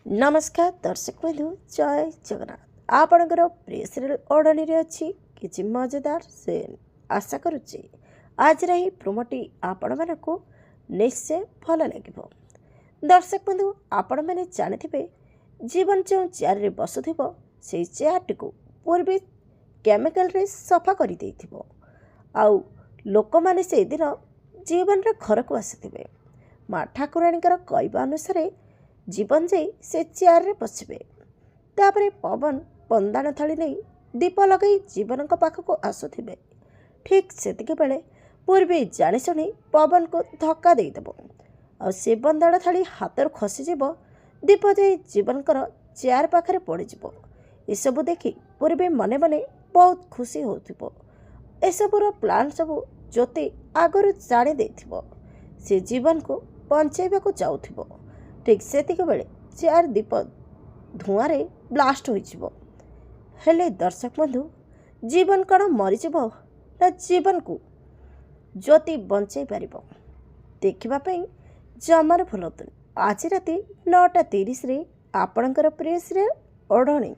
नमस्कार दर्शक बंधु जय जगन्नाथ आपणकर प्रिय सीरियल ओढ़नी अच्छी किसी मजेदार सीन आशा करुच्ची आज रही प्रोमोटी आपण मानक निश्चय भल लगे। दर्शक बंधु आपण मैंने जानी जीवन जो चेयर रे बसुथिबो से चेयर टी पूर्वी केमिकल रे सफा कर आउ लोक माने से दिन जीवन रे घर को आसी माँ ठाकुराणी कहवा अनुसार जीवन जाई से चेयर रे बसबे। तापरे पवन बंदाण थाली नहीं दीप लगे जीवन पाखक आसुथिबे। ठीक सेतिके बेले पूर्वी जाशुणी पवन को धक्का देदेव आ से बंदाण थाली हाथ खसीज दीप जाई जीवन चेयर पाखे पड़ज। एसबू देखि पूर्वी मने मने बहुत खुशी होसबूर प्लान सबू ज्योति आगुरी जाणी देथिबो से जीवन को बंचाइबाकू चाहूथिबो। ठीक सेतिके बेले चेयर दीप धुआं रे ब्लास्ट हो हेले दर्शक बंधु जीवन कौन मरीज ना जीवन को ज्योति बंचाई पार देखापी जमार भूलतुनि आज राति 9:30 आपणकर प्रिय सीरियल ओढ़णी।